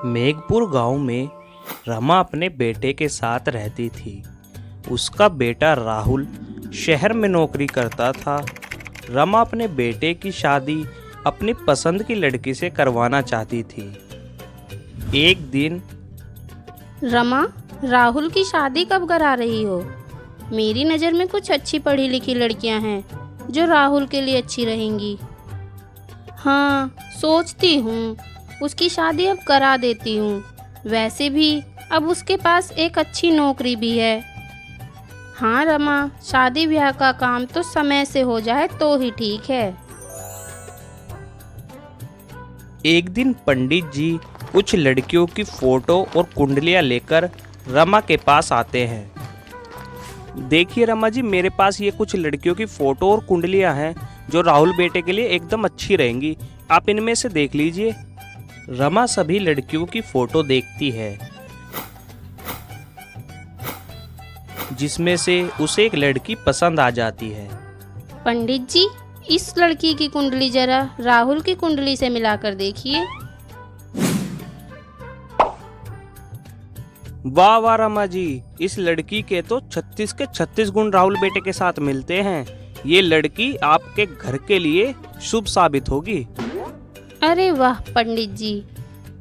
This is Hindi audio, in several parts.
मेघपुर गांव में रमा अपने बेटे के साथ रहती थी। उसका बेटा राहुल शहर में नौकरी करता था। रमा अपने बेटे की शादी अपनी पसंद की लड़की से करवाना चाहती थी। एक दिन रमा, राहुल की शादी कब करा रही हो? मेरी नज़र में कुछ अच्छी पढ़ी लिखी लड़कियां हैं जो राहुल के लिए अच्छी रहेंगी। हाँ, सोचती हूँ उसकी शादी अब करा देती हूँ। वैसे भी अब उसके पास एक अच्छी नौकरी भी है। हाँ रमा, शादी ब्याह का काम तो समय से हो जाए तो ही ठीक है। एक दिन पंडित जी कुछ लड़कियों की फोटो और कुंडलियां लेकर रमा के पास आते हैं। देखिए रमा जी, मेरे पास ये कुछ लड़कियों की फोटो और कुंडलियां हैं जो राहुल बेटे के लिए एकदम अच्छी रहेंगी। आप इनमें से देख लीजिए। रमा सभी लड़कियों की फोटो देखती है जिसमें से उसे एक लड़की पसंद आ जाती है। पंडित जी, इस लड़की की कुंडली जरा राहुल की कुंडली से मिलाकर देखिए। वाह वाह रमा जी, इस लड़की के तो 36 के 36 गुण राहुल बेटे के साथ मिलते हैं। ये लड़की आपके घर के लिए शुभ साबित होगी। अरे वाह पंडित जी,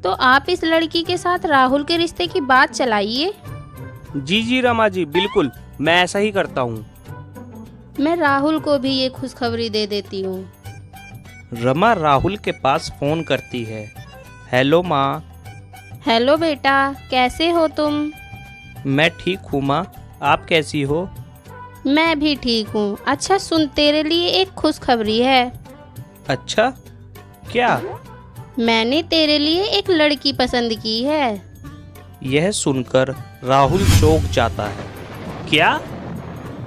तो आप इस लड़की के साथ राहुल के रिश्ते की बात चलाइए। जी जी रमा जी, बिल्कुल मैं ऐसा ही करता हूँ। मैं राहुल को भी ये खुशखबरी दे देती हूँ। रमा राहुल के पास फोन करती है। हेलो माँ। हेलो बेटा, कैसे हो तुम? मैं ठीक हूँ माँ, आप कैसी हो? मैं भी ठीक हूँ। अच्छा सुन, तेरे लिए एक खुशखबरी है। अच्छा, क्या? मैंने तेरे लिए एक लड़की पसंद की है। यह सुनकर राहुल चौंक जाता है। क्या?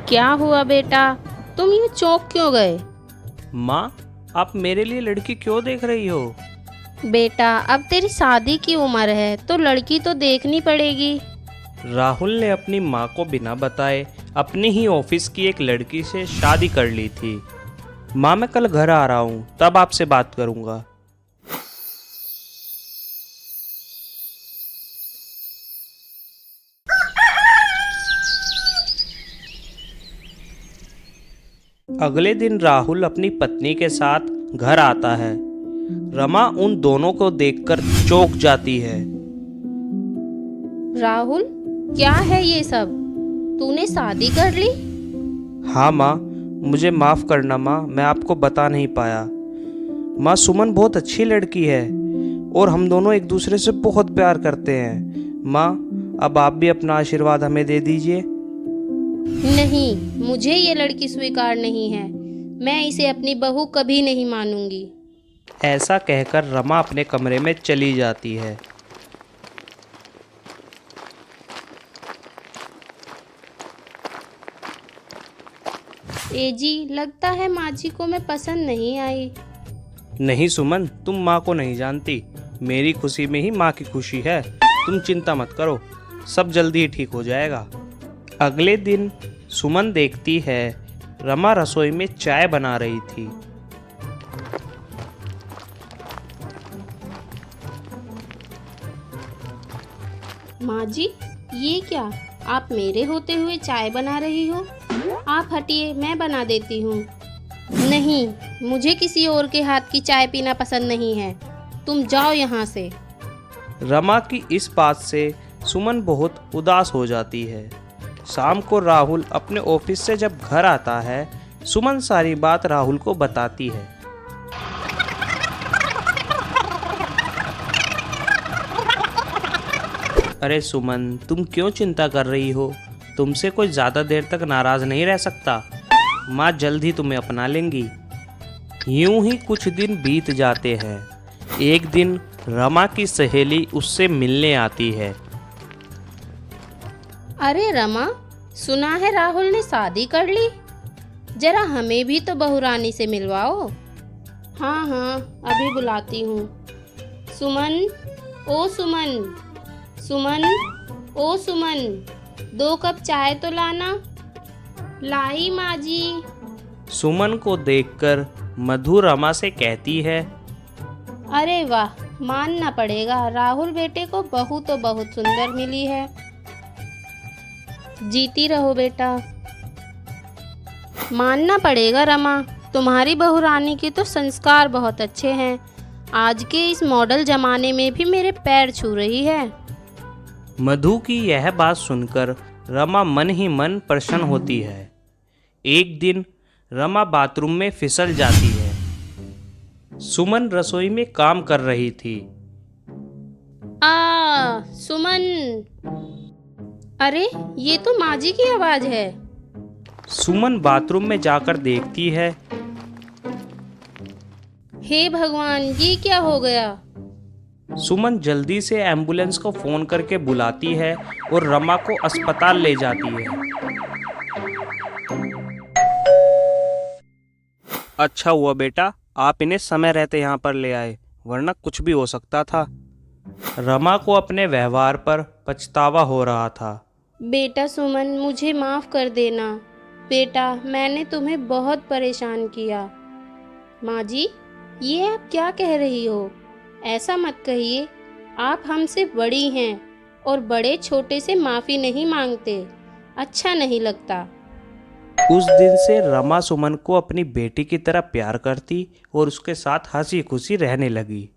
क्या हुआ बेटा, तुम यूँ चौंक क्यों गए? माँ, आप मेरे लिए लड़की क्यों देख रही हो? बेटा, अब तेरी शादी की उम्र है तो लड़की तो देखनी पड़ेगी। राहुल ने अपनी माँ को बिना बताए अपनी ही ऑफिस की एक लड़की से शादी कर ली थी। माँ, मैं कल घर आ रहा हूँ, तब आपसे बात करूँगा। अगले दिन राहुल अपनी पत्नी के साथ घर आता है। रमा उन दोनों को देखकर चौंक जाती है। राहुल, क्या है ये सब? तूने शादी कर ली? हाँ माँ, मुझे माफ़ करना माँ, मैं आपको बता नहीं पाया। माँ, सुमन बहुत अच्छी लड़की है और हम दोनों एक दूसरे से बहुत प्यार करते हैं। माँ, अब आप भी अपना आशीर्वाद हमें दे दीजिए। नहीं, मुझे ये लड़की स्वीकार नहीं है। मैं इसे अपनी बहू कभी नहीं मानूंगी। ऐसा कहकर रमा अपने कमरे में चली जाती है। ए जी, लगता है माँ जी को मैं पसंद नहीं आई। नहीं सुमन, तुम माँ को नहीं जानती। मेरी खुशी में ही माँ की खुशी है। तुम चिंता मत करो, सब जल्दी ही ठीक हो जाएगा। अगले दिन सुमन देखती है रमा रसोई में चाय बना रही थी। माँ जी, ये क्या? आप मेरे होते हुए चाय बना रही हो? आप हटिए, मैं बना देती हूँ। नहीं, मुझे किसी और के हाथ की चाय पीना पसंद नहीं है। तुम जाओ यहाँ से। रमा की इस बात से सुमन बहुत उदास हो जाती है। शाम को राहुल अपने ऑफिस से जब घर आता है, सुमन सारी बात राहुल को बताती है। अरे सुमन, तुम क्यों चिंता कर रही हो? तुमसे कोई ज़्यादा देर तक नाराज़ नहीं रह सकता। माँ जल्द ही तुम्हें अपना लेंगी। यूं ही कुछ दिन बीत जाते हैं। एक दिन रमा की सहेली उससे मिलने आती है। अरे रमा, सुना है राहुल ने शादी कर ली। जरा हमें भी तो बहू रानी से मिलवाओ। हाँ हाँ, अभी बुलाती हूँ। सुमन, ओ सुमन, सुमन, ओ सुमन, 2 कप चाय तो लाना। लाई माँ जी। सुमन को देखकर मधु रमा से कहती है। अरे वाह, मानना पड़ेगा, राहुल बेटे को बहू तो बहुत सुंदर मिली है। जीती रहो बेटा। मानना पड़ेगा रमा, तुम्हारी बहू रानी के तो संस्कार बहुत अच्छे हैं। आज के इस मॉडल जमाने में भी मेरे पैर छू रही है। मधु की यह बात सुनकर रमा मन ही मन प्रसन्न होती है। एक दिन रमा बाथरूम में फिसल जाती है। सुमन रसोई में काम कर रही थी। सुमन, अरे ये तो माँ जी की आवाज है। सुमन बाथरूम में जाकर देखती है। हे भगवान, ये क्या हो गया। सुमन जल्दी से एम्बुलेंस को फोन करके बुलाती है और रमा को अस्पताल ले जाती है। अच्छा हुआ बेटा, आप इन्हें समय रहते यहाँ पर ले आए, वरना कुछ भी हो सकता था। रमा को अपने व्यवहार पर पछतावा हो रहा था। बेटा सुमन, मुझे माफ़ कर देना। बेटा, मैंने तुम्हें बहुत परेशान किया। माँ जी, ये आप क्या कह रही हो? ऐसा मत कहिए। आप हमसे बड़ी हैं और बड़े छोटे से माफ़ी नहीं मांगते। अच्छा नहीं लगता। उस दिन से रमा सुमन को अपनी बेटी की तरह प्यार करती और उसके साथ हंसी खुशी रहने लगी।